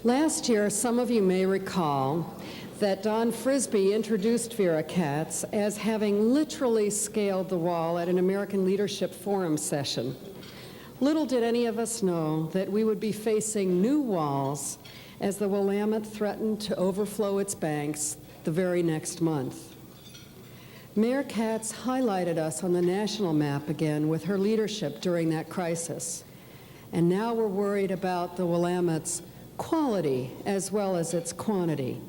Last year, some of you may recall that Don Frisbee introduced Vera Katz as having literally scaled the wall at an American Leadership Forum session. Little did any of us know that we would be facing new walls as the Willamette threatened to overflow its banks the very next month. Mayor Katz highlighted us on the national map again with her leadership during that crisis. And now we're worried about the Willamette's quality as well as its quantity.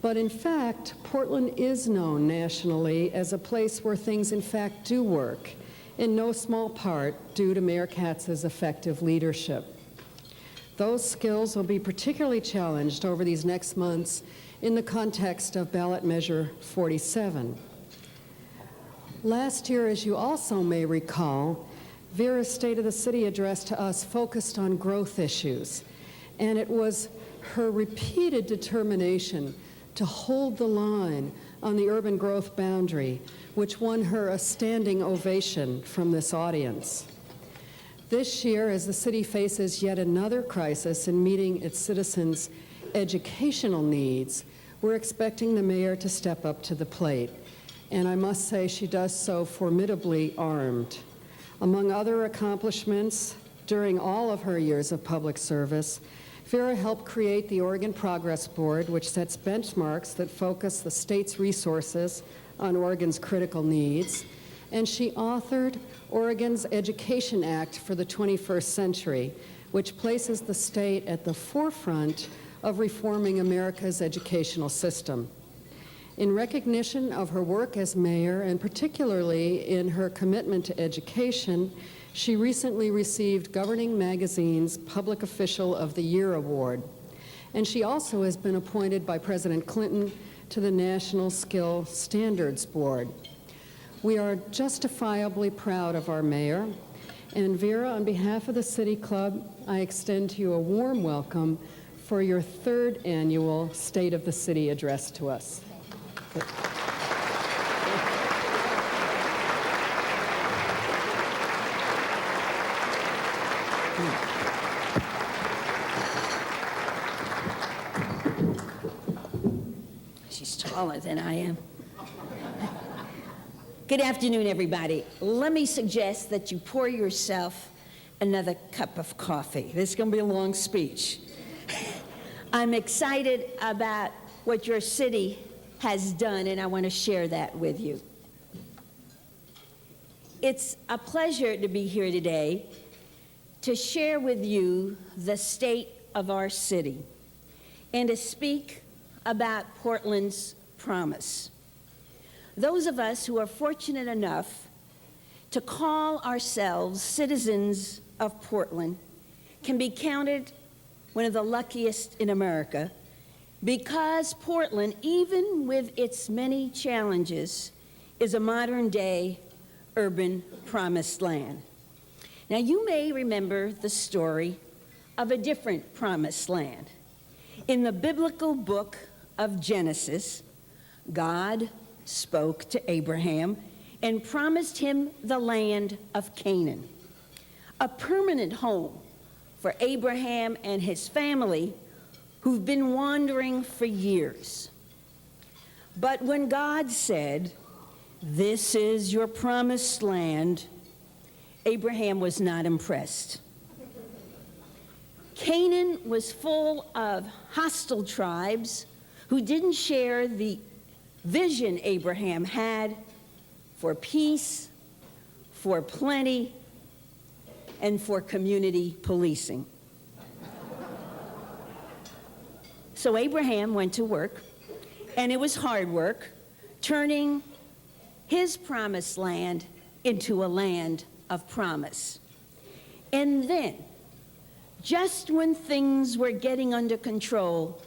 But in fact, Portland is known nationally as a place where things in fact do work, in no small part due to Mayor Katz's effective leadership. Those skills will be particularly challenged over these next months in the context of Ballot Measure 47. Last year, as you also may recall, Vera's State of the City address to us focused on growth issues, and it was her repeated determination to hold the line on the urban growth boundary, which won her a standing ovation from this audience. This year, as the city faces yet another crisis in meeting its citizens' educational needs, we're expecting the mayor to step up to the plate. And I must say she does so formidably armed. Among other accomplishments, during all of her years of public service, Vera helped create the Oregon Progress Board, which sets benchmarks that focus the state's resources on Oregon's critical needs. And she authored Oregon's Education Act for the 21st century, which places the state at the forefront of reforming America's educational system. In recognition of her work as mayor, and particularly in her commitment to education, she recently received Governing Magazine's Public Official of the Year Award. And she also has been appointed by President Clinton to the National Skill Standards Board. We are justifiably proud of our mayor. And Vera, on behalf of the City Club, I extend to you a warm welcome for your third annual State of the City address to us. She's taller than I am. Good afternoon, everybody. Let me suggest that you pour yourself another cup of coffee. This is going to be a long speech. I'm excited about what your city has done, and I want to share that with you. It's a pleasure to be here today to share with you the state of our city and to speak about Portland's promise. Those of us who are fortunate enough to call ourselves citizens of Portland can be counted one of the luckiest in America, because Portland, even with its many challenges, is a modern-day urban promised land. Now, you may remember the story of a different promised land. In the biblical book of Genesis, God spoke to Abraham and promised him the land of Canaan, a permanent home for Abraham and his family who've been wandering for years. But when God said, "This is your promised land," Abraham was not impressed. Canaan was full of hostile tribes who didn't share the vision Abraham had for peace, for plenty, and for community policing. So Abraham went to work, and it was hard work, turning his promised land into a land of promise. And then, just when things were getting under control,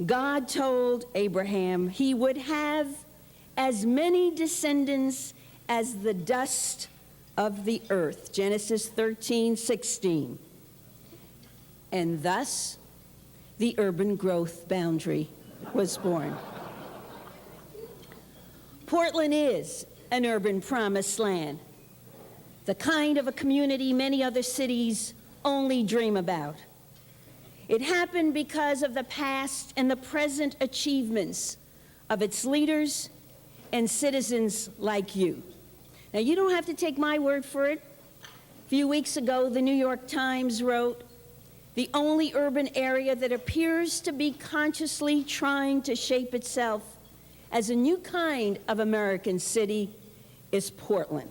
God told Abraham he would have as many descendants as the dust of the earth, Genesis 13:16. And thus, the urban growth boundary was born. Portland is an urban promised land, the kind of a community many other cities only dream about. It happened because of the past and the present achievements of its leaders and citizens like you. Now, you don't have to take my word for it. A few weeks ago, the New York Times wrote, "The only urban area that appears to be consciously trying to shape itself as a new kind of American city is Portland."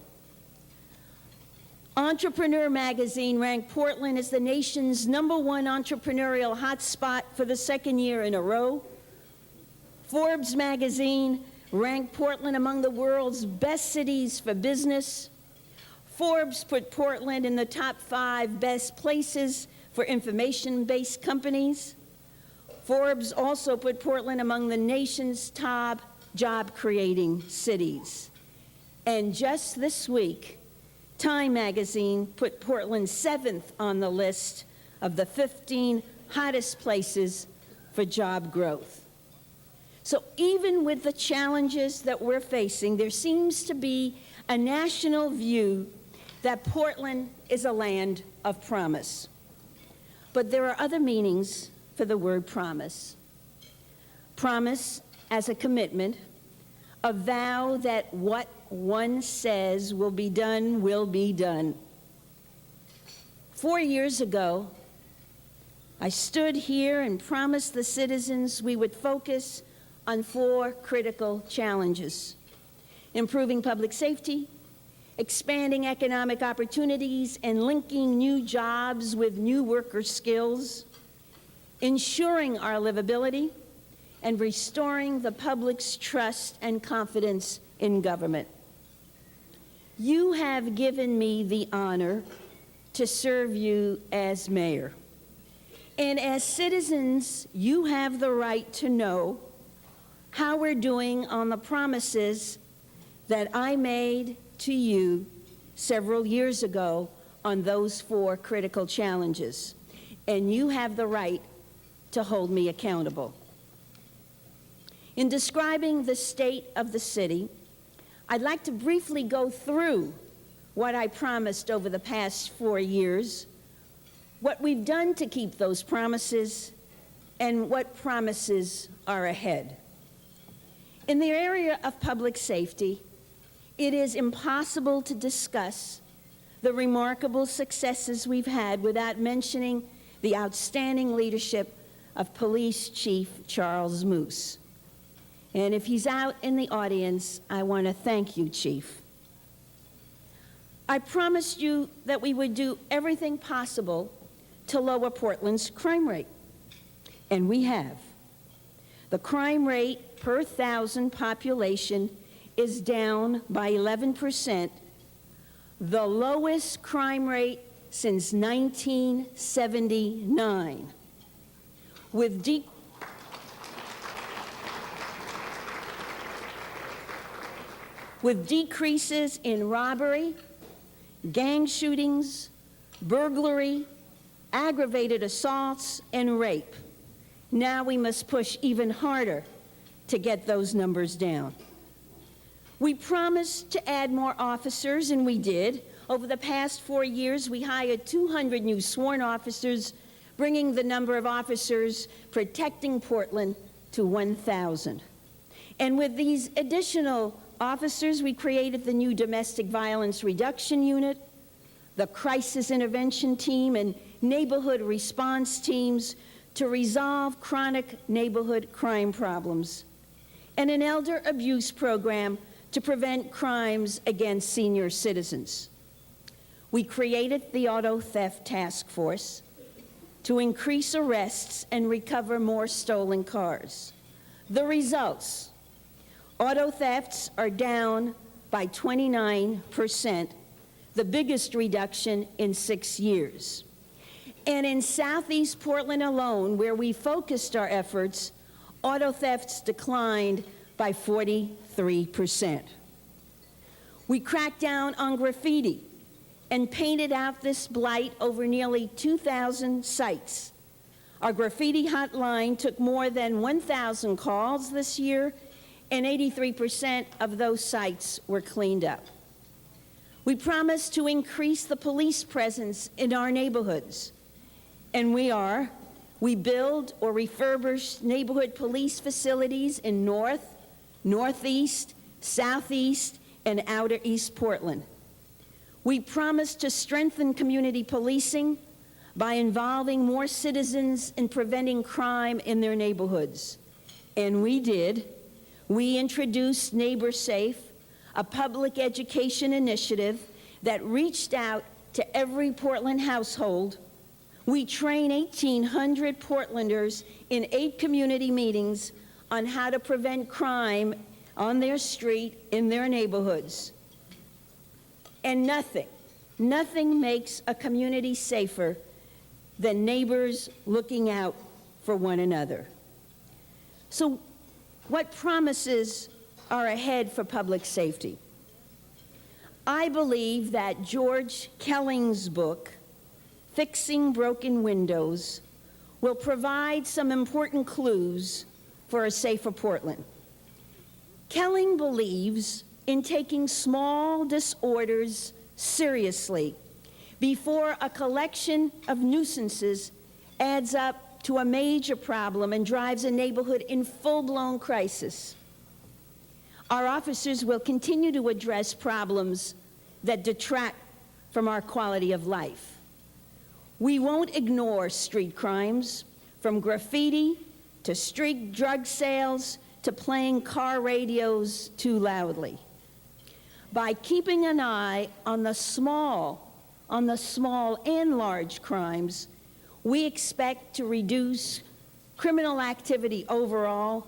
Entrepreneur magazine ranked Portland as the nation's #1 entrepreneurial hotspot for the second year in a row. Forbes magazine ranked Portland among the world's best cities for business. Forbes put Portland in the top 5 best places for information-based companies. Forbes also put Portland among the nation's top job-creating cities. And just this week, Time magazine put Portland 7th on the list of the 15 hottest places for job growth. So even with the challenges that we're facing, there seems to be a national view that Portland is a land of promise. But there are other meanings for the word promise. Promise as a commitment, a vow that what one says will be done will be done. 4 years ago, I stood here and promised the citizens we would focus on 4 critical challenges: improving public safety, expanding economic opportunities and linking new jobs with new worker skills, ensuring our livability, and restoring the public's trust and confidence in government. You have given me the honor to serve you as mayor. And as citizens, you have the right to know how we're doing on the promises that I made to you several years ago on those 4 critical challenges. And you have the right to hold me accountable. In describing the state of the city, I'd like to briefly go through what I promised over the past 4 years, what we've done to keep those promises, and what promises are ahead. In the area of public safety, it is impossible to discuss the remarkable successes we've had without mentioning the outstanding leadership of Police Chief Charles Moose. And if he's out in the audience, I want to thank you, Chief. I promised you that we would do everything possible to lower Portland's crime rate, and we have. The crime rate per 1,000 population is down by 11%, the lowest crime rate since 1979, with decreases in robbery, gang shootings, burglary, aggravated assaults, and rape. Now we must push even harder to get those numbers down. We promised to add more officers, and we did. Over the past 4 years, we hired 200 new sworn officers, bringing the number of officers protecting Portland to 1,000. And with these additional officers, we created the new Domestic Violence Reduction Unit, the Crisis Intervention Team, and Neighborhood Response Teams to resolve chronic neighborhood crime problems, and an elder abuse program to prevent crimes against senior citizens. We created the Auto Theft Task Force to increase arrests and recover more stolen cars. The results: auto thefts are down by 29%, the biggest reduction in 6 years. And in Southeast Portland alone, where we focused our efforts, auto thefts declined by 43%. We cracked down on graffiti and painted out this blight over nearly 2,000 sites. Our graffiti hotline took more than 1,000 calls this year, and 83% of those sites were cleaned up. We promised to increase the police presence in our neighborhoods, and we are. We build or refurbish neighborhood police facilities in North, Northeast, Southeast, and Outer East Portland. We promise to strengthen community policing by involving more citizens in preventing crime in their neighborhoods. And we did. We introduced Neighbor Safe, a public education initiative that reached out to every Portland household. We train 1,800 Portlanders in 8 community meetings on how to prevent crime on their street, in their neighborhoods. And nothing makes a community safer than neighbors looking out for one another. So, what promises are ahead for public safety? I believe that George Kelling's book, Fixing Broken Windows, will provide some important clues for a safer Portland. Kelling believes in taking small disorders seriously before a collection of nuisances adds up to a major problem and drives a neighborhood in full-blown crisis. Our officers will continue to address problems that detract from our quality of life. We won't ignore street crimes, from graffiti to street drug sales to playing car radios too loudly. By keeping an eye on the small and large crimes, we expect to reduce criminal activity overall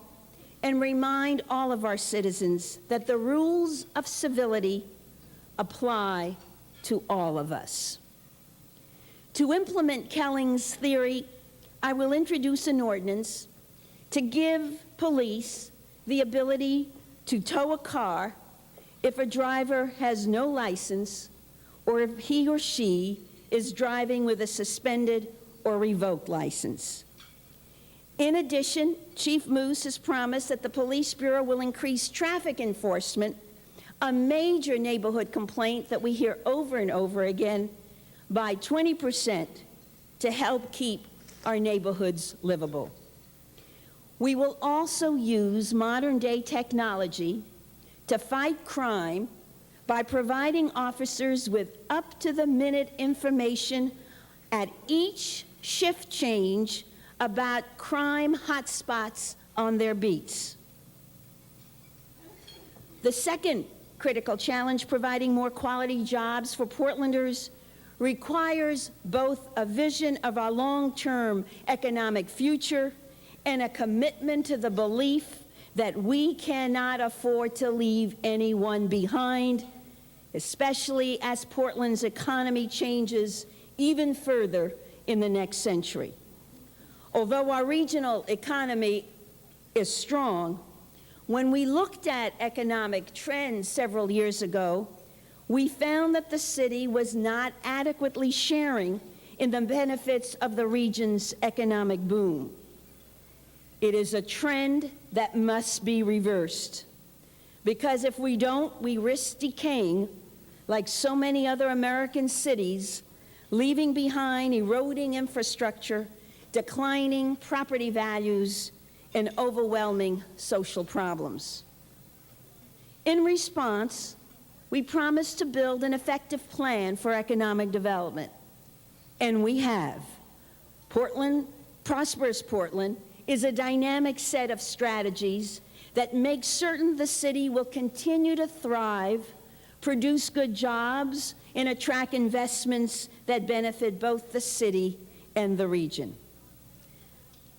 and remind all of our citizens that the rules of civility apply to all of us. To implement Kelling's theory, I will introduce an ordinance to give police the ability to tow a car if a driver has no license or if he or she is driving with a suspended or revoked license. In addition, Chief Moose has promised that the Police Bureau will increase traffic enforcement, a major neighborhood complaint that we hear over and over again, by 20% to help keep our neighborhoods livable. We will also use modern-day technology to fight crime by providing officers with up-to-the-minute information at each shift change about crime hotspots on their beats. The second critical challenge, providing more quality jobs for Portlanders, requires both a vision of our long-term economic future and a commitment to the belief that we cannot afford to leave anyone behind, especially as Portland's economy changes even further in the next century. Although our regional economy is strong, when we looked at economic trends several years ago, we found that the city was not adequately sharing in the benefits of the region's economic boom. It is a trend that must be reversed, because if we don't, we risk decaying like so many other American cities, leaving behind eroding infrastructure, declining property values, and overwhelming social problems. In response, we promised to build an effective plan for economic development, and we have. Prosperous Portland is a dynamic set of strategies that make certain the city will continue to thrive, produce good jobs, and attract investments that benefit both the city and the region.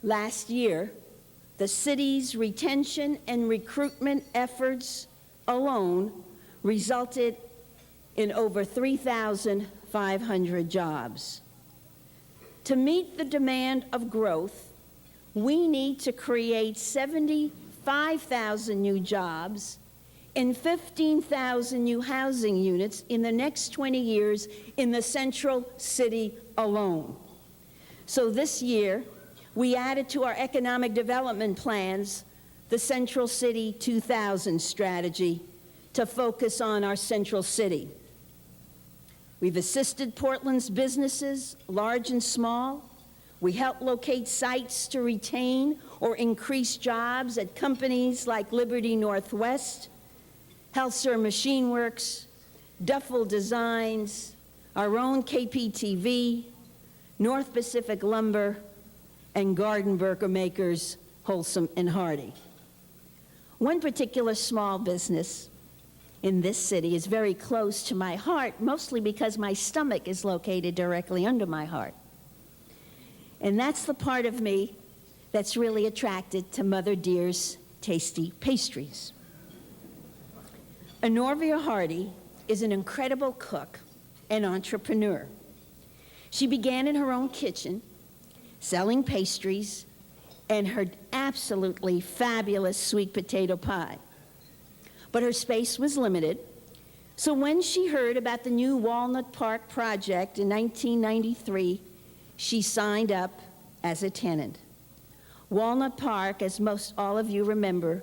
Last year, the city's retention and recruitment efforts alone resulted in over 3,500 jobs. To meet the demand of growth, we need to create 75,000 new jobs and 15,000 new housing units in the next 20 years in the central city alone. So this year, we added to our economic development plans the Central City 2000 strategy to focus on our central city. We've assisted Portland's businesses, large and small, We help locate sites to retain or increase jobs at companies like Liberty Northwest, Helser Machine Works, Duffel Designs, our own KPTV, North Pacific Lumber, and Garden Burger Makers, Wholesome and Hardy. One particular small business in this city is very close to my heart, mostly because my stomach is located directly under my heart. And that's the part of me that's really attracted to Mother Dear's tasty pastries. Vera Hardy is an incredible cook and entrepreneur. She began in her own kitchen, selling pastries and her absolutely fabulous sweet potato pie. But her space was limited, so when she heard about the new Walnut Park project in 1993, she signed up as a tenant. Walnut Park, as most all of you remember,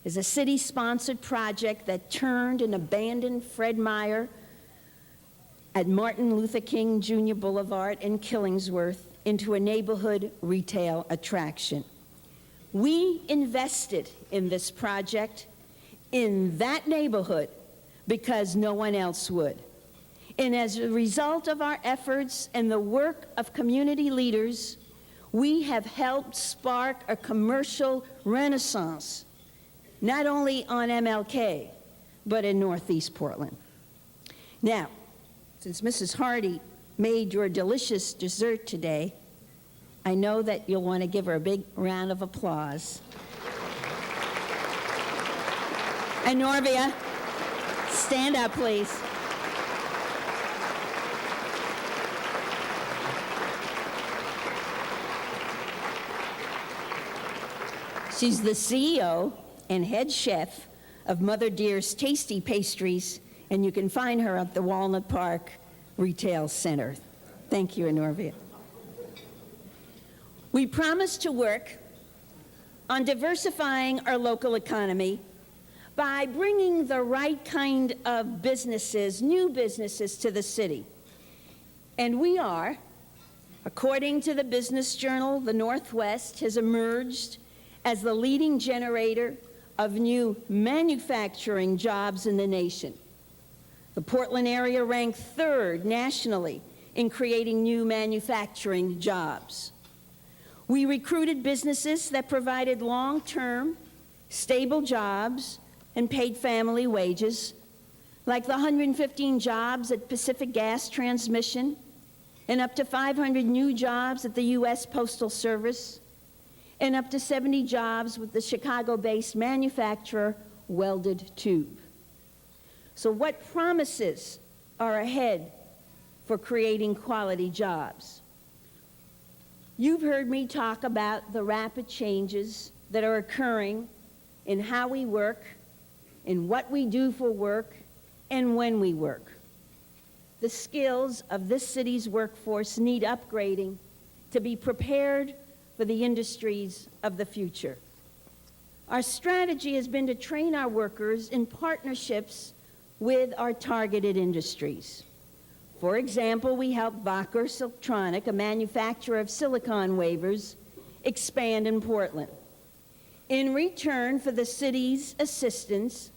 is a city-sponsored project that turned an abandoned Fred Meyer at Martin Luther King Jr. Boulevard in Killingsworth into a neighborhood retail attraction. We invested in this project in that neighborhood because no one else would. And as a result of our efforts and the work of community leaders, we have helped spark a commercial renaissance, not only on MLK, but in Northeast Portland. Now, since Mrs. Hardy made your delicious dessert today, I know that you'll want to give her a big round of applause. And Norvia, stand up, please. She's the CEO and head chef of Mother Dear's Tasty Pastries, and you can find her at the Walnut Park Retail Center. Thank you, Norvia. We promise to work on diversifying our local economy by bringing the right kind of businesses, new businesses, to the city. And we are, according to the business journal, the Northwest has emerged as the leading generator of new manufacturing jobs in the nation. The Portland area ranked third nationally in creating new manufacturing jobs. We recruited businesses that provided long-term, stable jobs and paid family wages, like the 115 jobs at Pacific Gas Transmission and up to 500 new jobs at the U.S. Postal Service and up to 70 jobs with the Chicago-based manufacturer Welded Tube. So what promises are ahead for creating quality jobs? You've heard me talk about the rapid changes that are occurring in how we work, in what we do for work, and when we work. The skills of this city's workforce need upgrading to be prepared for the industries of the future. Our strategy has been to train our workers in partnerships with our targeted industries. For example, we helped Wacker Siltronic, a manufacturer of silicon wafers, expand in Portland. In return for the city's assistance,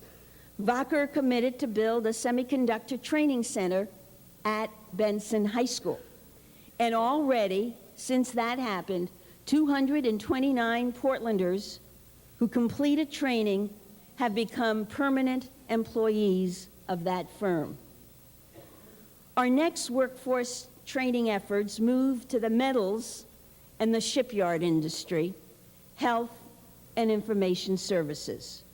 Wacker committed to build a semiconductor training center at Benson High School. And already, since that happened, 229 Portlanders who completed training have become permanent employees of that firm. Our next workforce training efforts move to the metals and the shipyard industry, health, and information services.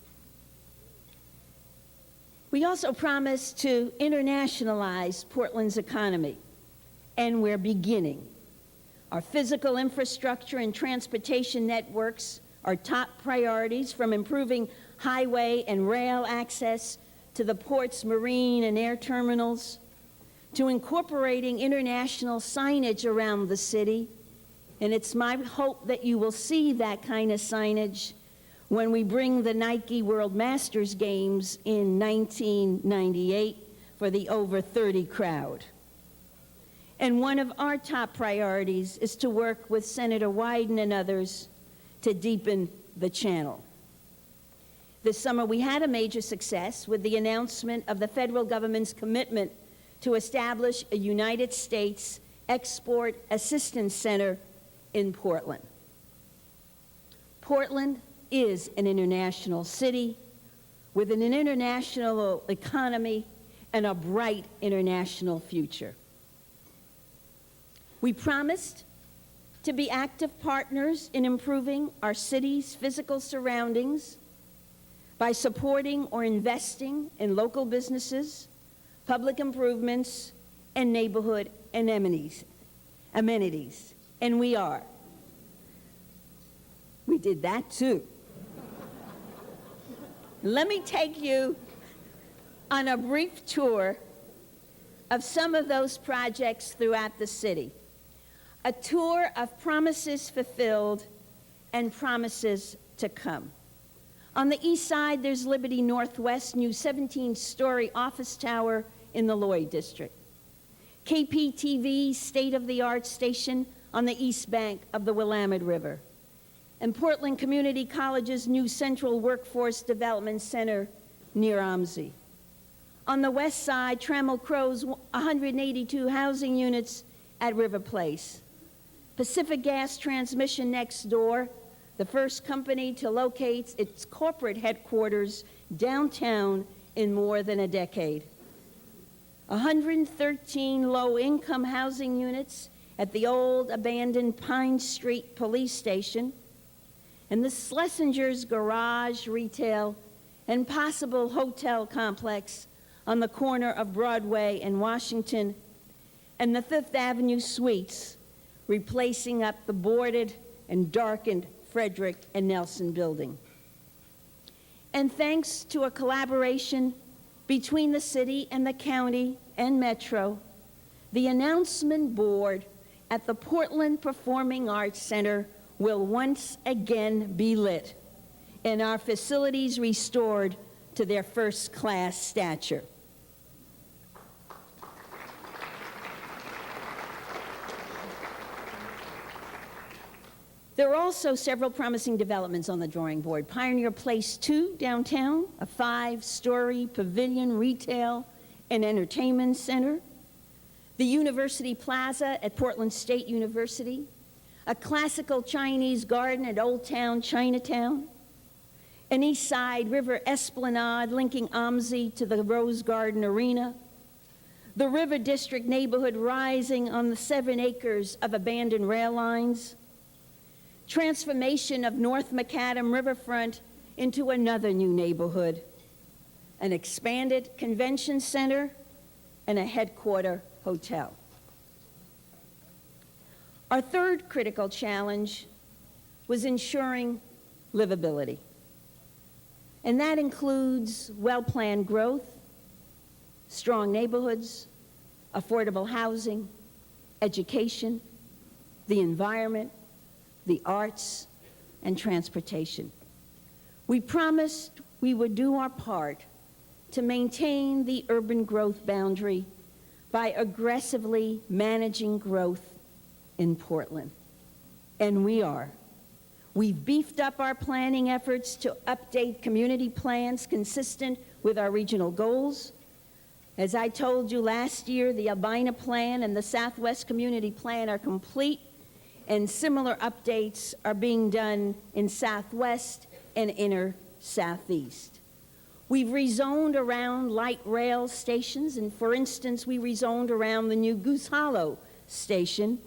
We also promise to internationalize Portland's economy, and we're beginning. Our physical infrastructure and transportation networks are top priorities, from improving highway and rail access to the port's marine and air terminals, to incorporating international signage around the city. And it's my hope that you will see that kind of signage when we bring the Nike World Masters Games in 1998 for the over 30 crowd. And one of our top priorities is to work with Senator Wyden and others to deepen the channel. This summer, we had a major success with the announcement of the federal government's commitment to establish a United States Export Assistance Center in Portland. Portland is an international city with an international economy and a bright international future. We promised to be active partners in improving our city's physical surroundings by supporting or investing in local businesses, public improvements, and neighborhood amenities. And we are. We did that too. Let me take you on a brief tour of some of those projects throughout the city. A tour of promises fulfilled and promises to come. On the east side, there's Liberty Northwest, new 17-story office tower in the Lloyd District. KPTV, state-of-the-art station on the east bank of the Willamette River. And Portland Community College's new Central Workforce Development Center near OMSI. On the west side, Trammell Crow's 182 housing units at River Place. Pacific Gas Transmission next door, the first company to locate its corporate headquarters downtown in more than a decade. 113 low-income housing units at the old abandoned Pine Street Police Station, and the Schlesinger's garage, retail, and possible hotel complex on the corner of Broadway and Washington, and the Fifth Avenue Suites, replacing up the boarded and darkened Frederick and Nelson building. And thanks to a collaboration between the city and the county and Metro, the announcement board at the Portland Performing Arts Center will once again be lit and our facilities restored to their first-class stature. There are also several promising developments on the drawing board. Pioneer Place 2 downtown, a 5-story pavilion, retail, and entertainment center. The University Plaza at Portland State University. A classical Chinese garden at Old Town Chinatown. An East Side River Esplanade linking OMSI to the Rose Garden Arena. The River District neighborhood rising on the 7 acres of abandoned rail lines. Transformation of North Macadam Riverfront into another new neighborhood, an expanded convention center, and a headquarter hotel. Our third critical challenge was ensuring livability. And that includes well-planned growth, strong neighborhoods, affordable housing, education, the environment, the arts, and transportation. We promised we would do our part to maintain the urban growth boundary by aggressively managing growth in Portland. And we are. We've beefed up our planning efforts to update community plans consistent with our regional goals. As I told you last year, the Albina Plan and the Southwest Community Plan are complete, and similar updates are being done in Southwest and Inner Southeast. We've rezoned around light rail stations, and for instance, we rezoned around the new Goose Hollow station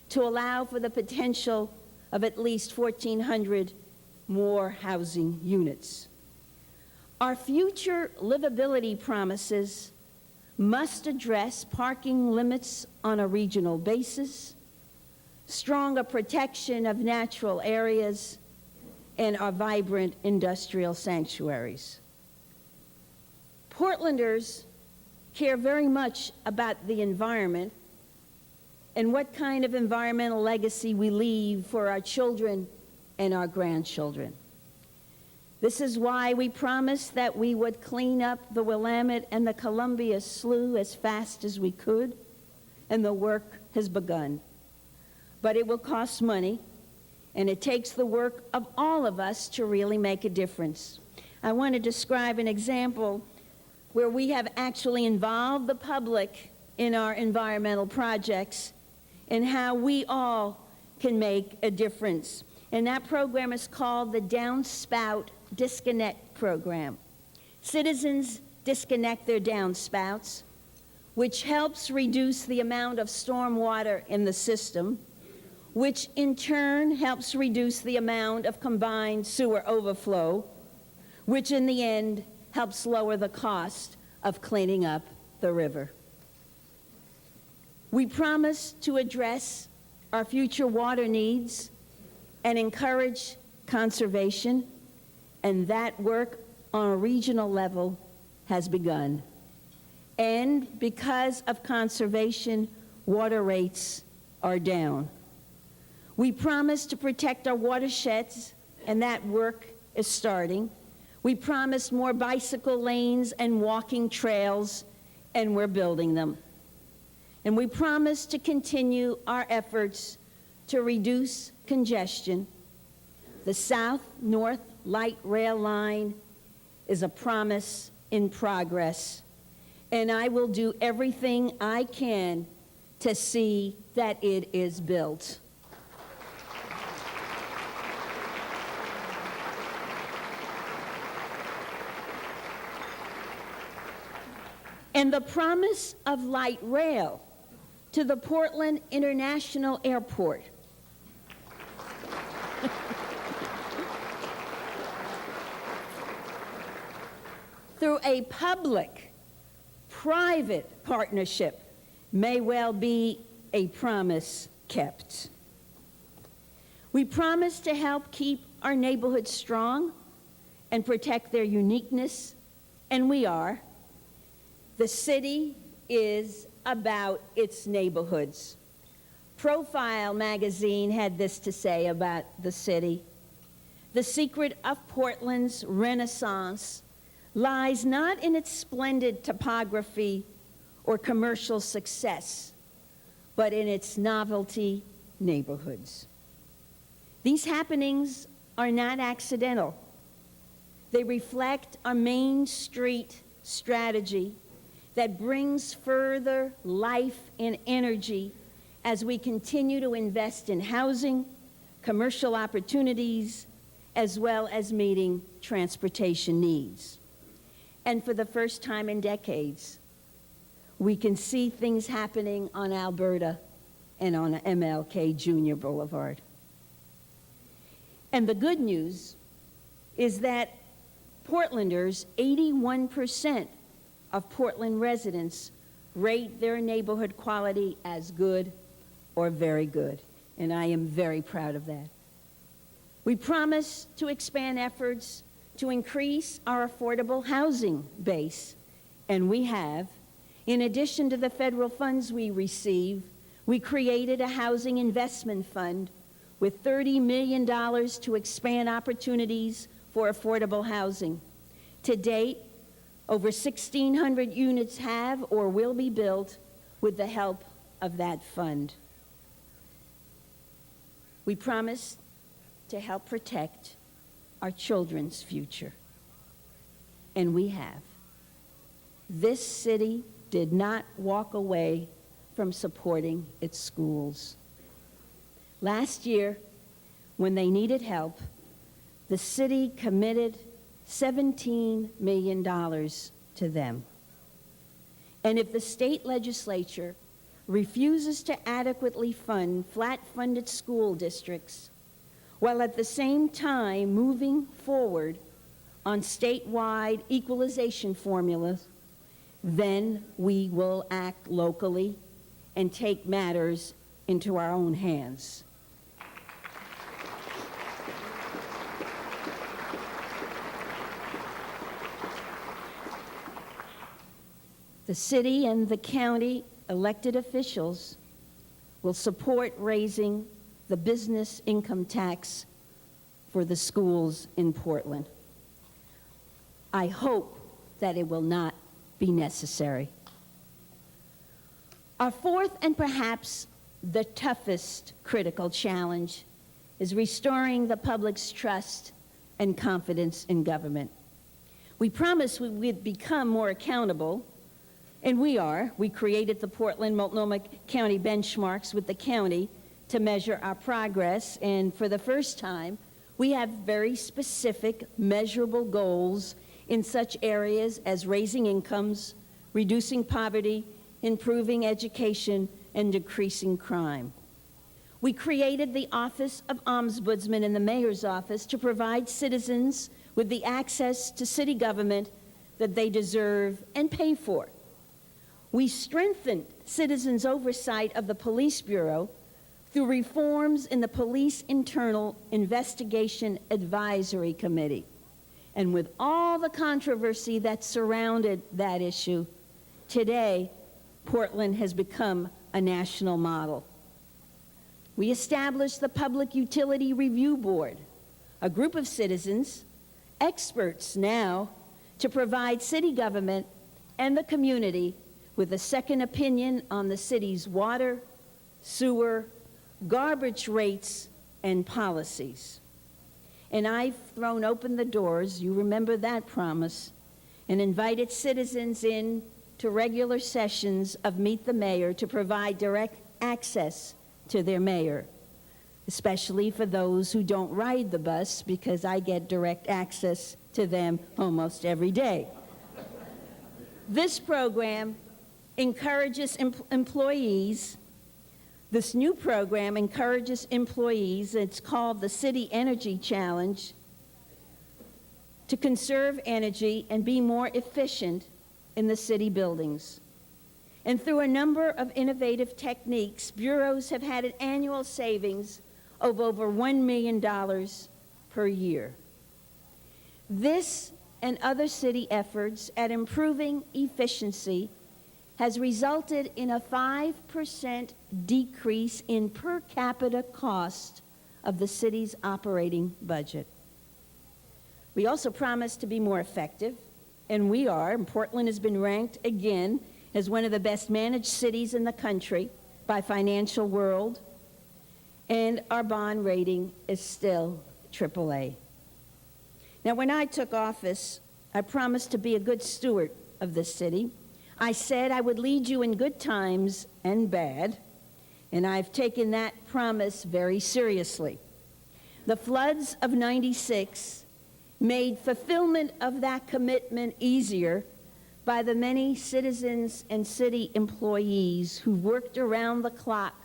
to allow for the potential of at least 1,400 more housing units. Our future livability promises must address parking limits on a regional basis, stronger protection of natural areas, and our vibrant industrial sanctuaries. Portlanders care very much about the environment and what kind of environmental legacy we leave for our children and our grandchildren. This is why we promised that we would clean up the Willamette and the Columbia Slough as fast as we could, and the work has begun. But it will cost money, and it takes the work of all of us to really make a difference. I want to describe an example where we have actually involved the public in our environmental projects and how we all can make a difference. And that program is called the Downspout Disconnect Program. Citizens disconnect their downspouts, which helps reduce the amount of storm water in the system, which in turn helps reduce the amount of combined sewer overflow, which in the end helps lower the cost of cleaning up the river. We promise to address our future water needs and encourage conservation, and that work on a regional level has begun. And because of conservation, water rates are down. We promise to protect our watersheds, and that work is starting. We promise more bicycle lanes and walking trails, and we're building them. And we promise to continue our efforts to reduce congestion. The South-North Light Rail Line is a promise in progress, and I will do everything I can to see that it is built. And the promise of light rail to the Portland International Airport through a public-private partnership may well be a promise kept. We promise to help keep our neighborhoods strong and protect their uniqueness, and we are. The city is about its neighborhoods. Profile magazine had this to say about the city. The secret of Portland's renaissance lies not in its splendid topography or commercial success, but in its novelty neighborhoods. These happenings are not accidental. They reflect our Main Street strategy that brings further life and energy as we continue to invest in housing, commercial opportunities, as well as meeting transportation needs. And for the first time in decades, we can see things happening on Alberta and on MLK Jr. Boulevard. And the good news is that Portlanders, 81% of Portland residents rate their neighborhood quality as good or very good, and I am very proud of that. We promise to expand efforts to increase our affordable housing base, and we have. In addition to the federal funds we receive, we created a housing investment fund with $30 million to expand opportunities for affordable housing. To date, over 1,600 units have or will be built with the help of that fund. We promise to help protect our children's future, and we have. This city did not walk away from supporting its schools. Last year, when they needed help, the city committed $17 million to them. And if the state legislature refuses to adequately fund flat-funded school districts, while at the same time moving forward on statewide equalization formulas, then we will act locally and take matters into our own hands. The city and the county elected officials will support raising the business income tax for the schools in Portland. I hope that it will not be necessary. Our fourth and perhaps the toughest critical challenge is restoring the public's trust and confidence in government. We promised we would become more accountable, and we are. We created the Portland Multnomah County benchmarks with the county to measure our progress, and for the first time, we have very specific, measurable goals in such areas as raising incomes, reducing poverty, improving education, and decreasing crime. We created the Office of Ombudsman in the Mayor's office to provide citizens with the access to city government that they deserve and pay for. We strengthened citizens' oversight of the Police Bureau through reforms in the Police Internal Investigation Advisory Committee. And with all the controversy that surrounded that issue, today, Portland has become a national model. We established the Public Utility Review Board, a group of citizens, experts now, to provide city government and the community with a second opinion on the city's water, sewer, garbage rates, and policies. And I've thrown open the doors, you remember that promise, and invited citizens in to regular sessions of Meet the Mayor to provide direct access to their mayor, especially for those who don't ride the bus, because I get direct access to them almost every day. This program encourages employees. This new program encourages employees, it's called the City Energy Challenge, to conserve energy and be more efficient in the city buildings. And through a number of innovative techniques, bureaus have had an annual savings of over $1 million per year. This and other city efforts at improving efficiency has resulted in a 5% decrease in per capita cost of the city's operating budget. We also promised to be more effective, and we are. And Portland has been ranked again as one of the best managed cities in the country by Financial World, and our bond rating is still AAA. Now, when I took office, I promised to be a good steward of this city. I said I would lead you in good times and bad, and I've taken that promise very seriously. The floods of '96 made fulfillment of that commitment easier by the many citizens and city employees who worked around the clock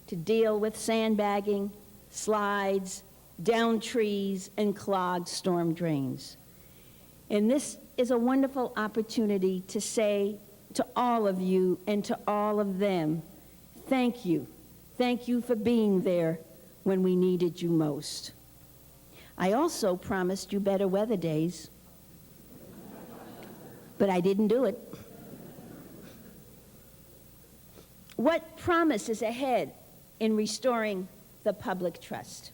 to deal with sandbagging, slides, downed trees, and clogged storm drains. And this is a wonderful opportunity to say to all of you and to all of them, thank you. Thank you for being there when we needed you most. I also promised you better weather days, but I didn't do it. What promise is ahead in restoring the public trust?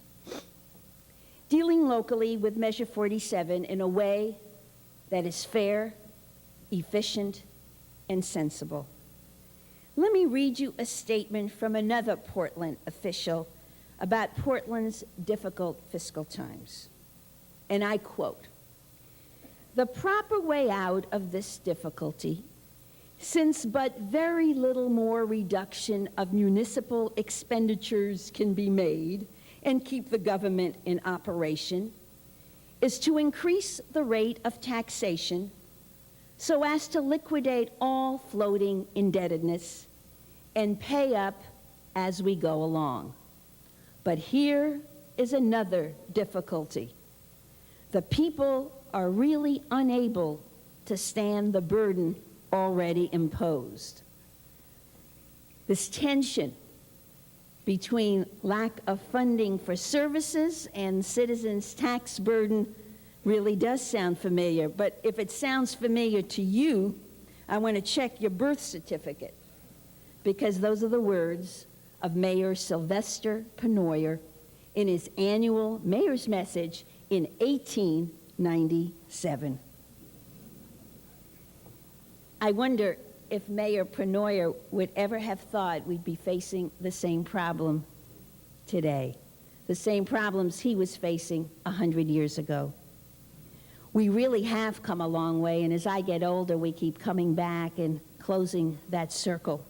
Dealing locally with Measure 47 in a way that is fair, efficient, and sensible. Let me read you a statement from another Portland official about Portland's difficult fiscal times. And I quote, "The proper way out of this difficulty, since but very little more reduction of municipal expenditures can be made and keep the government in operation, is to increase the rate of taxation so as to liquidate all floating indebtedness and pay up as we go along. But here is another difficulty. The people are really unable to stand the burden already imposed. This tension between lack of funding for services and citizens' tax burden really does sound familiar. But if it sounds familiar to you, I want to check your birth certificate, because those are the words of Mayor Sylvester Penoyer in his annual mayor's message in 1897. I wonder if Mayor Prenoyer would ever have thought we'd be facing the same problem today, the same problems he was facing 100 years ago. We really have come a long way, and as I get older, we keep coming back and closing that circle.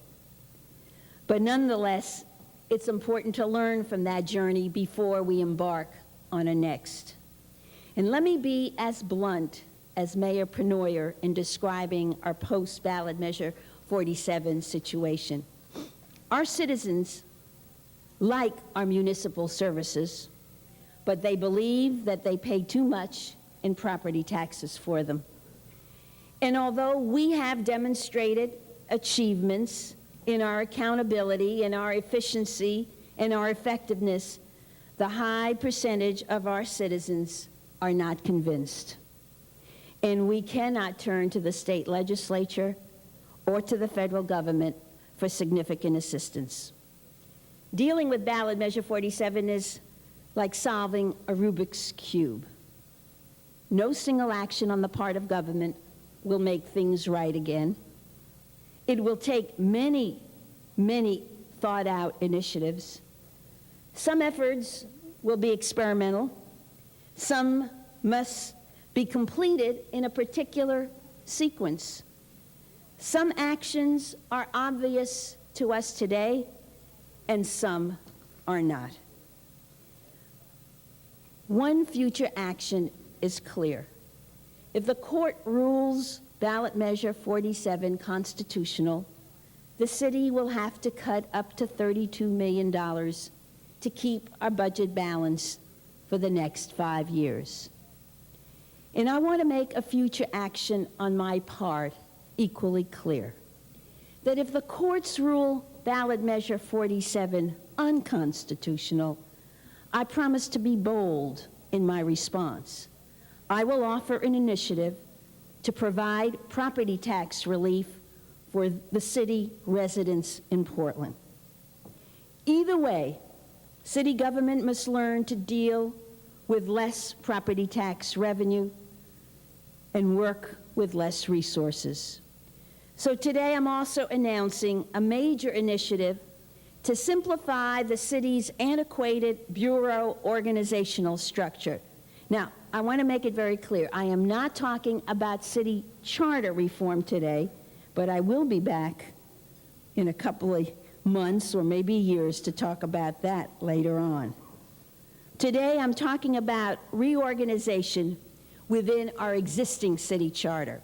But nonetheless, it's important to learn from that journey before we embark on a next. And let me be as blunt as Mayor Prenoyer in describing our post-Ballot Measure 47 situation. Our citizens like our municipal services, but they believe that they pay too much in property taxes for them. And although we have demonstrated achievements in our accountability, in our efficiency, and our effectiveness, the high percentage of our citizens are not convinced. And we cannot turn to the state legislature or to the federal government for significant assistance. Dealing with Ballot Measure 47 is like solving a Rubik's Cube. No single action on the part of government will make things right again. It will take many, many thought-out initiatives. Some efforts will be experimental. Some must be completed in a particular sequence. Some actions are obvious to us today, and some are not. One future action is clear. If the court rules Ballot Measure 47 constitutional, the city will have to cut up to $32 million to keep our budget balanced for the next 5 years. And I want to make a future action on my part equally clear, that if the courts rule Ballot Measure 47 unconstitutional, I promise to be bold in my response. I will offer an initiative to provide property tax relief for the city residents in Portland. Either way, city government must learn to deal with less property tax revenue and work with less resources. So today I'm also announcing a major initiative to simplify the city's antiquated bureau organizational structure. Now, I want to make it very clear, I am not talking about city charter reform today, but I will be back in a couple of months or maybe years to talk about that later on. Today, I'm talking about reorganization within our existing city charter.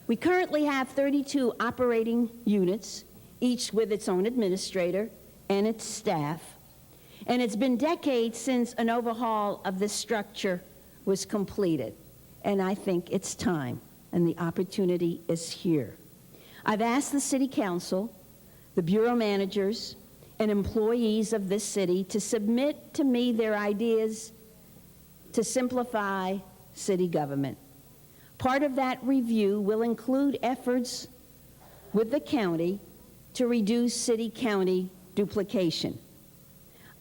We currently have 32 operating units, each with its own administrator and its staff, and it's been decades since an overhaul of this structure was completed, and I think it's time, and the opportunity is here. I've asked the City Council, the bureau managers, and employees of this city to submit to me their ideas to simplify city government. Part of that review will include efforts with the county to reduce city-county duplication.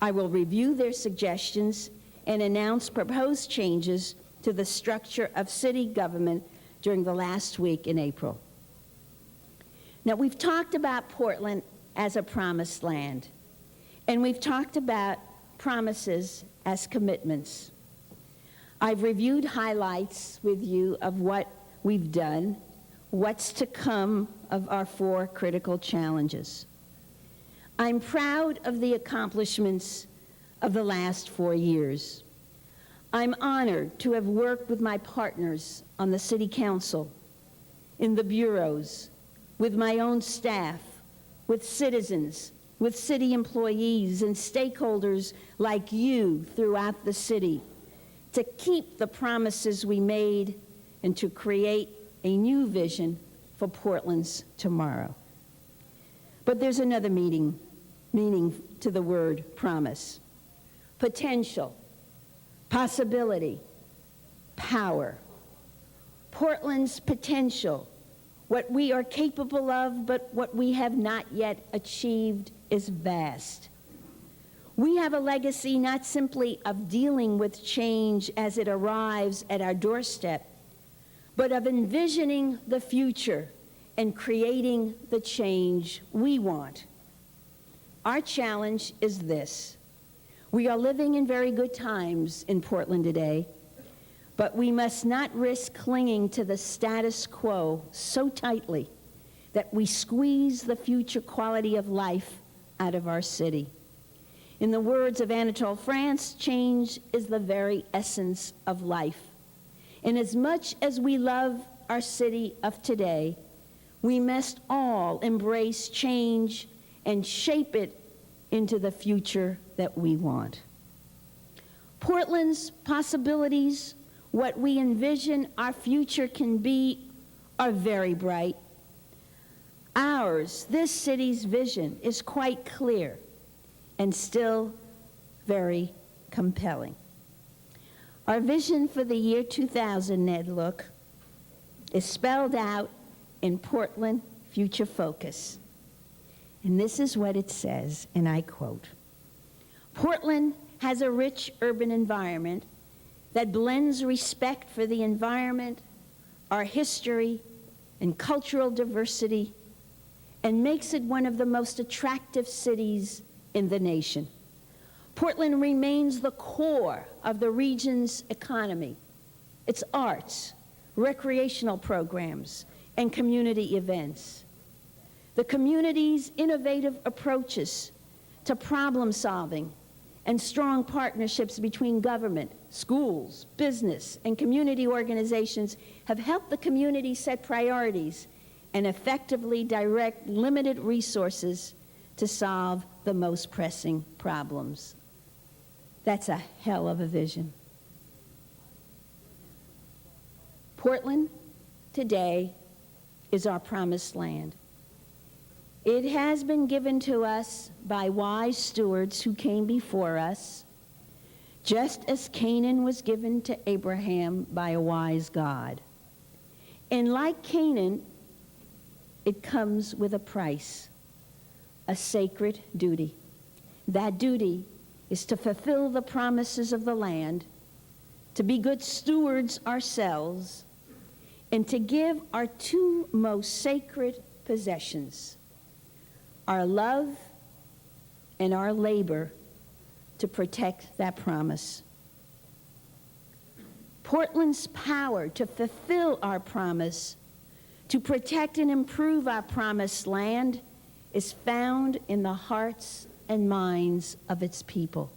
I will review their suggestions and announce proposed changes to the structure of city government during the last week in April. Now, we've talked about Portland as a promised land, and we've talked about promises as commitments. I've reviewed highlights with you of what we've done, what's to come of our 4 critical challenges. I'm proud of the accomplishments of the last 4 years. I'm honored to have worked with my partners on the City Council, in the bureaus, with my own staff, with citizens, with city employees and stakeholders like you throughout the city, to keep the promises we made and to create a new vision for Portland's tomorrow. But there's another meaning to the word promise. Potential, possibility, power. Portland's potential, what we are capable of, but what we have not yet achieved, is vast. We have a legacy not simply of dealing with change as it arrives at our doorstep, but of envisioning the future and creating the change we want. Our challenge is this. We are living in very good times in Portland today, but we must not risk clinging to the status quo so tightly that we squeeze the future quality of life out of our city. In the words of Anatole France, change is the very essence of life. And as much as we love our city of today, we must all embrace change and shape it into the future that we want. Portland's possibilities, what we envision our future can be, are very bright. Ours, this city's vision, is quite clear and still very compelling. Our vision for the year 2000, Ned Look, is spelled out in Portland Future Focus. And this is what it says, and I quote, "Portland has a rich urban environment that blends respect for the environment, our history, and cultural diversity, and makes it one of the most attractive cities in the nation. Portland remains the core of the region's economy, its arts, recreational programs, and community events. The community's innovative approaches to problem solving and strong partnerships between government, schools, business, and community organizations have helped the community set priorities and effectively direct limited resources to solve the most pressing problems." That's a hell of a vision. Portland today is our promised land. It has been given to us by wise stewards who came before us, just as Canaan was given to Abraham by a wise God. And like Canaan, it comes with a price, a sacred duty. That duty is to fulfill the promises of the land, to be good stewards ourselves, and to give our two most sacred possessions, our love and our labor, to protect that promise. Portland's power to fulfill our promise, to protect and improve our promised land, is found in the hearts and minds of its people.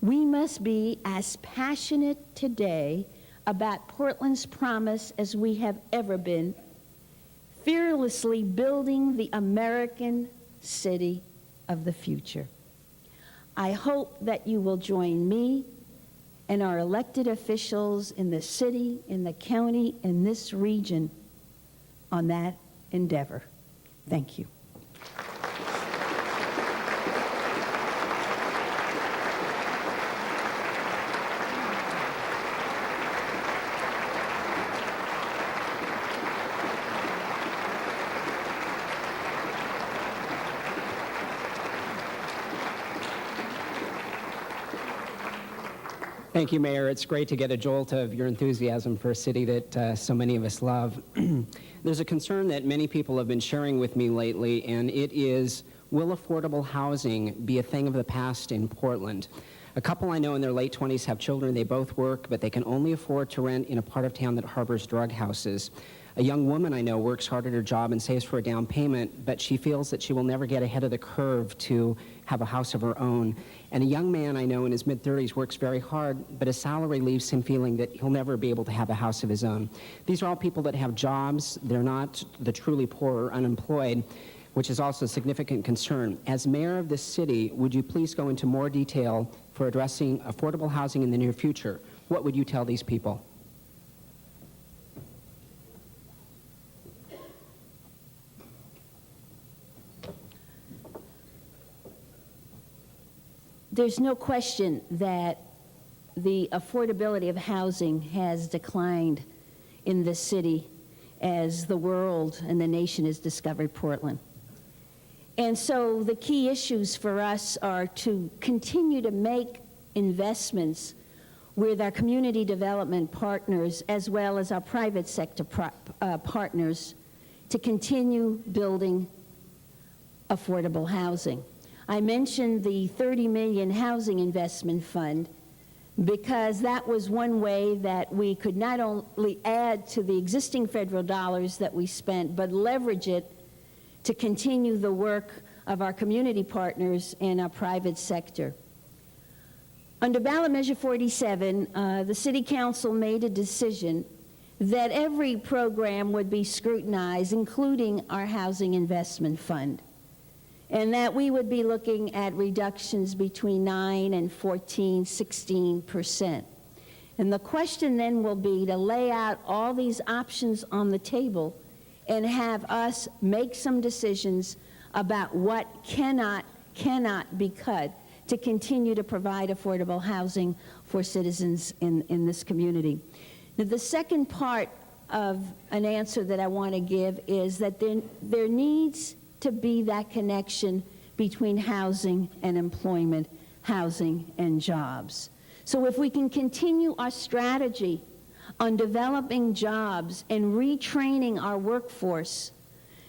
We must be as passionate today about Portland's promise as we have ever been, fearlessly building the American city of the future. I hope that you will join me and our elected officials in the city, in the county, in this region on that endeavor. Thank you. Thank you, Mayor. It's great to get a jolt of your enthusiasm for a city that so many of us love. There's a concern that many people have been sharing with me lately, and it is, will affordable housing be a thing of the past in Portland? A couple I know in their late 20s have children. They both work, but they can only afford to rent in a part of town that harbors drug houses. A young woman I know works hard at her job and saves for a down payment, but she feels that she will never get ahead of the curve to have a house of her own. And a young man I know in his mid-30s works very hard, but his salary leaves him feeling that he'll never be able to have a house of his own. These are all people that have jobs. They're not the truly poor or unemployed, which is also a significant concern. As mayor of this city, would you please go into more detail for addressing affordable housing in the near future? What would you tell these people? There's no question that the affordability of housing has declined in this city as the world and the nation has discovered Portland. And so the key issues for us are to continue to make investments with our community development partners as well as our private sector partners to continue building affordable housing. I mentioned the $30 million Housing Investment Fund because that was one way that we could not only add to the existing federal dollars that we spent, but leverage it to continue the work of our community partners and our private sector. Under Ballot Measure 47, the City Council made a decision that every program would be scrutinized, including our Housing Investment Fund, and that we would be looking at reductions between 9 and 14, 16%. And the question then will be to lay out all these options on the table and have us make some decisions about what cannot be cut to continue to provide affordable housing for citizens in this community. Now, the second part of an answer that I want to give is that there needs to be that connection between housing and employment, housing and jobs. So if we can continue our strategy on developing jobs and retraining our workforce,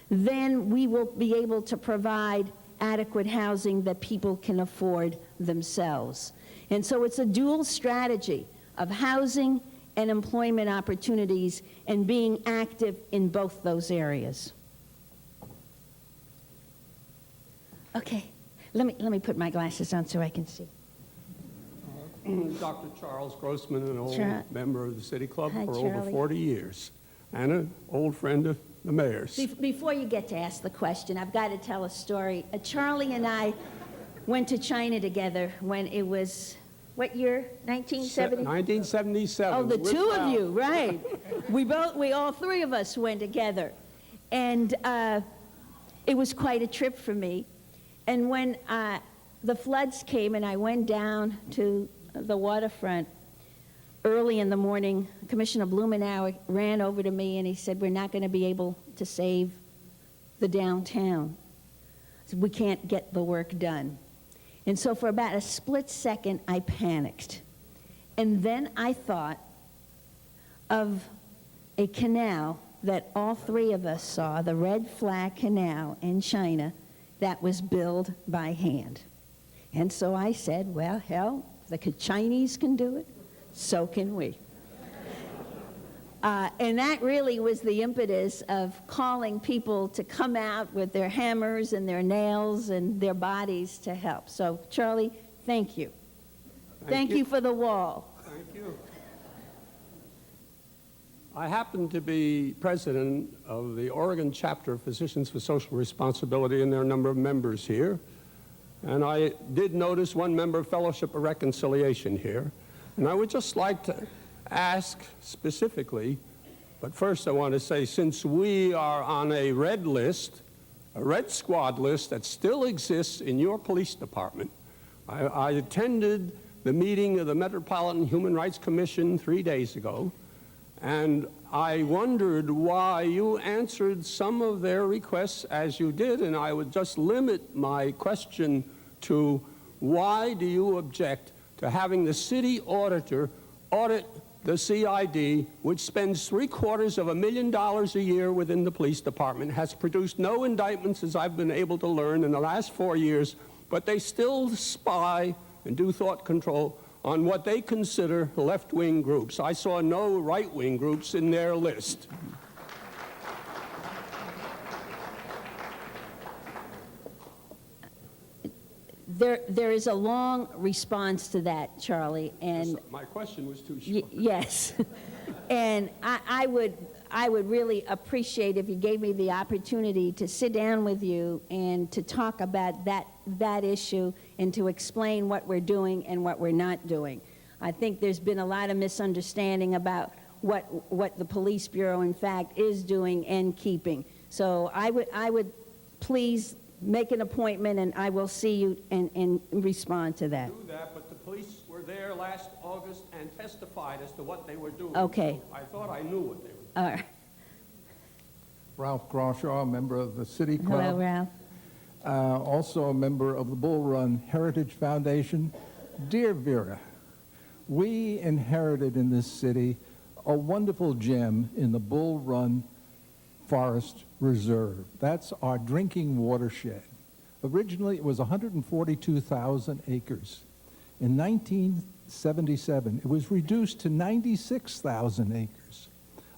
then we will be able to provide adequate housing that people can afford themselves. And so it's a dual strategy of housing and employment opportunities and being active in both those areas. Okay, let me put my glasses on so I can see. Dr. Charles Grossman, an old member of the City Club Hi, for Charlie. over 40 years, and an old friend of the mayor's. Before you get to ask the question, I've got to tell a story. Charlie and I went to China together when it was, what year? 1970? 1977. Oh, the We're two proud. of you, right. We all three of us went together. And it was quite a trip for me. And when the floods came and I went down to the waterfront early in the morning, Commissioner Blumenauer ran over to me and he said, "We're not going to be able to save the downtown. So we can't get the work done." And so for about a split second, I panicked. And then I thought of a canal that all three of us saw, the Red Flag Canal in China, that was built by hand. And so I said, well, hell, if the Chinese can do it, so can we. And that really was the impetus of calling people to come out with their hammers and their nails and their bodies to help. So, Charlie, thank you. Thank you for the wall. Thank you. I happen to be president of the Oregon chapter of Physicians for Social Responsibility, and there are a number of members here. And I did notice one member of Fellowship of Reconciliation here. And I would just like to ask specifically, but first I want to say, since we are on a red list, a red squad list that still exists in your police department, I attended the meeting of the Metropolitan Human Rights Commission 3 days ago, and I wondered why you answered some of their requests as you did, and I would just limit my question to, why do you object to having the city auditor audit the CID, which spends $750,000 a year within the police department, has produced no indictments, as I've been able to learn in the last 4 years, but they still spy and do thought control on what they consider left-wing groups. I saw no right-wing groups in their list. There is a long response to that, Charlie, and My question was too short. yes. And I would really appreciate if you gave me the opportunity to sit down with you and to talk about that issue and to explain what we're doing and what we're not doing. I think there's been a lot of misunderstanding about what the Police Bureau, in fact, is doing and keeping. So I would please make an appointment, and I will see you and respond to that. Do that, but the police were there last August and testified as to what they were doing. Okay. So I thought I knew what they were doing. All right. Ralph Grawshaw, member of the City Club. Hello, Ralph. Also a member of the Bull Run Heritage Foundation. Dear Vera, we inherited in this city a wonderful gem in the Bull Run Forest Reserve. That's our drinking watershed. Originally, it was 142,000 acres. In 1977, it was reduced to 96,000 acres.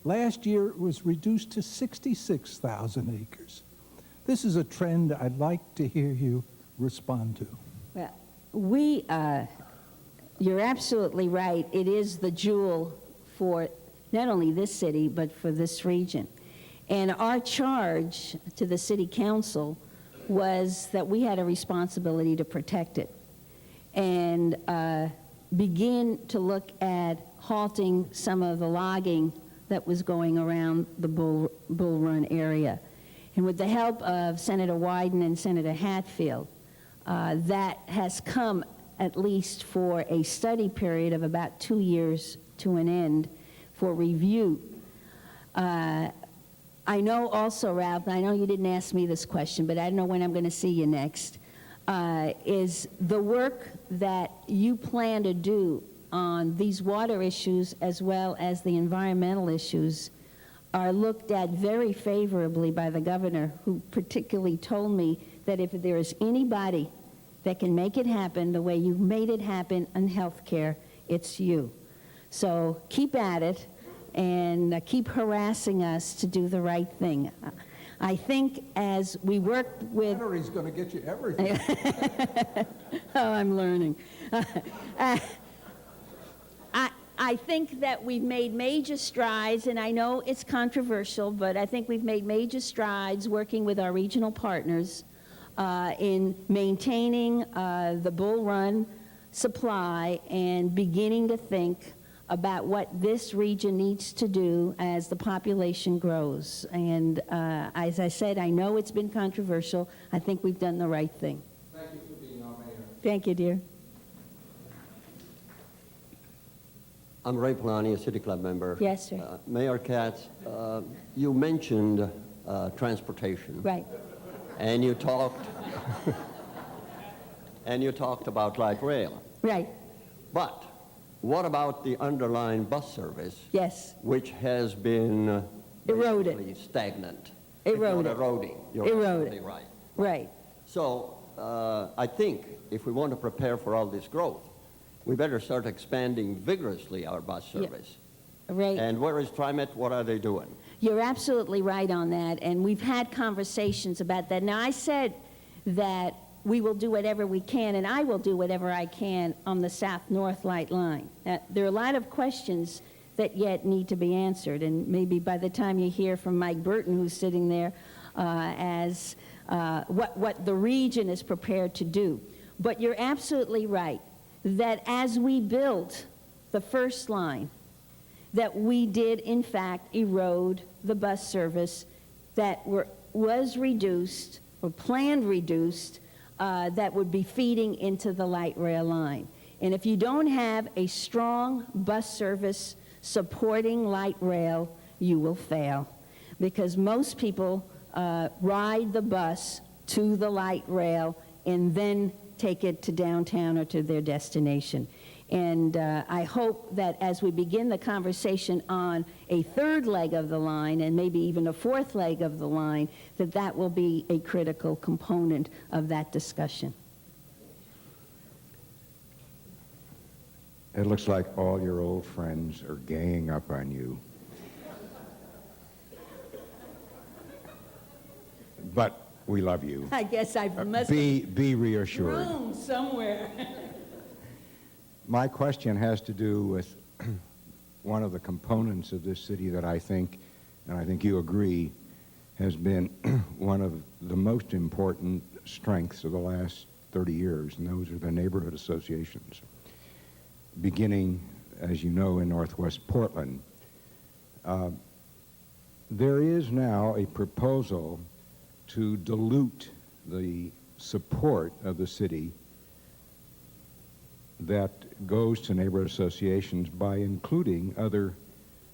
Last year, it was reduced to 66,000 acres. This is a trend I'd like to hear you respond to. Well, you're absolutely right. It is the jewel for not only this city, but for this region. And our charge to the city council was that we had a responsibility to protect it and begin to look at halting some of the logging that was going around the Bull Run area. And with the help of Senator Wyden and Senator Hatfield, that has come at least for a study period of about 2 years to an end for review. I know also, Ralph, and I know you didn't ask me this question, but I don't know when I'm going to see you next, is the work that you plan to do on these water issues as well as the environmental issues are looked at very favorably by the governor, who particularly told me that if there is anybody that can make it happen the way you made it happen in healthcare, it's you. So keep at it and keep harassing us to do the right thing. I think as we work with... Battery's going to get you everything. Oh, I'm learning. I think that we've made major strides, and I know it's controversial, but I think we've made major strides working with our regional partners in maintaining the Bull Run supply and beginning to think about what this region needs to do as the population grows. And as I said, I know it's been controversial. I think we've done the right thing. Thank you for being our mayor. Thank you, dear. I'm Ray Polani, a City Club member. Yes, sir. Mayor Katz, you mentioned transportation. Right. And you talked, about light rail. Right. But what about the underlying bus service? Yes. Which has been Eroded. basically stagnant. Eroded. If not eroding. You're Eroded. absolutely right. Right. So I think if we want to prepare for all this growth, we better start expanding vigorously our bus service. Right. And where is TriMet? What are they doing? You're absolutely right on that, and we've had conversations about that. Now, I said that we will do whatever we can, and I will do whatever I can on the South-North Light Line. There are a lot of questions that yet need to be answered, and maybe by the time you hear from Mike Burton, who's sitting there, as what the region is prepared to do. But you're absolutely right that as we built the first line, that we did in fact erode the bus service that was reduced or planned reduced that would be feeding into the light rail line. And if you don't have a strong bus service supporting light rail, you will fail, because most people ride the bus to the light rail and then take it to downtown or to their destination. And I hope that as we begin the conversation on a third leg of the line, and maybe even a fourth leg of the line, that will be a critical component of that discussion. It looks like all your old friends are ganging up on you. But we love you. I guess I must Be reassured. room somewhere. My question has to do with one of the components of this city that I think, and I think you agree, has been one of the most important strengths of the last 30 years, and those are the neighborhood associations. Beginning, as you know, in Northwest Portland. There is now a proposal to dilute the support of the city that goes to neighborhood associations by including other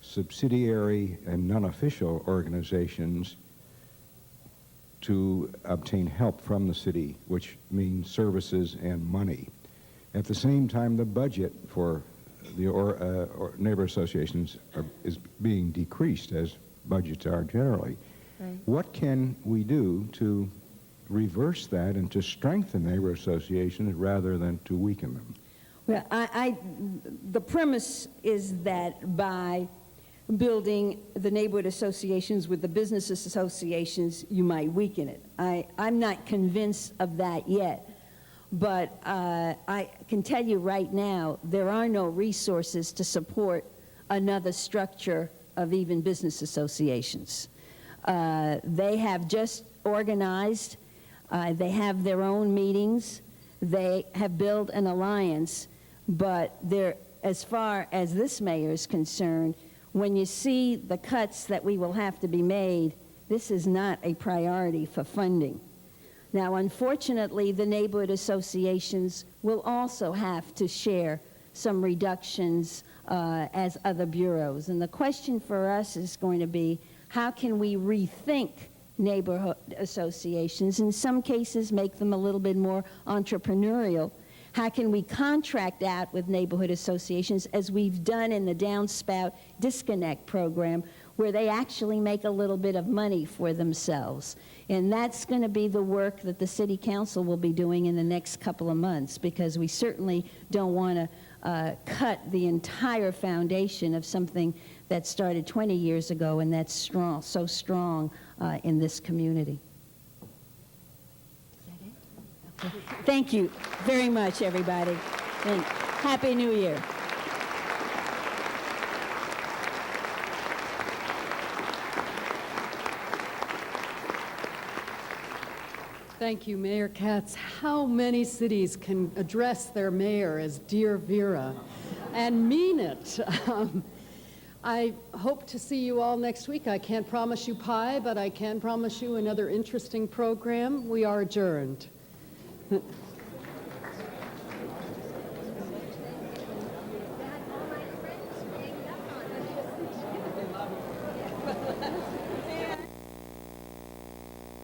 subsidiary and non-official organizations to obtain help from the city, which means services and money. At the same time, the budget for the neighborhood associations is being decreased, as budgets are generally. Right. What can we do to reverse that and to strengthen neighbor associations rather than to weaken them? Well, the premise is that by building the neighborhood associations with the business associations, you might weaken it. I'm not convinced of that yet, but I can tell you right now, there are no resources to support another structure of even business associations. They have just organized, they have their own meetings, they have built an alliance, but as far as this mayor is concerned, when you see the cuts that we will have to be made, this is not a priority for funding. Now, unfortunately, the neighborhood associations will also have to share some reductions as other bureaus. And the question for us is going to be, how can we rethink neighborhood associations, in some cases make them a little bit more entrepreneurial? How can we contract out with neighborhood associations, as we've done in the Downspout Disconnect program, where they actually make a little bit of money for themselves? And that's going to be the work that the City Council will be doing in the next couple of months, because we certainly don't want to cut the entire foundation of something that started 20 years ago and that's strong, so strong in this community. Thank you very much, everybody, and Happy New Year. Thank you, Mayor Katz. How many cities can address their mayor as Dear Vera and mean it? I hope to see you all next week. I can't promise you pie, but I can promise you another interesting program. We are adjourned.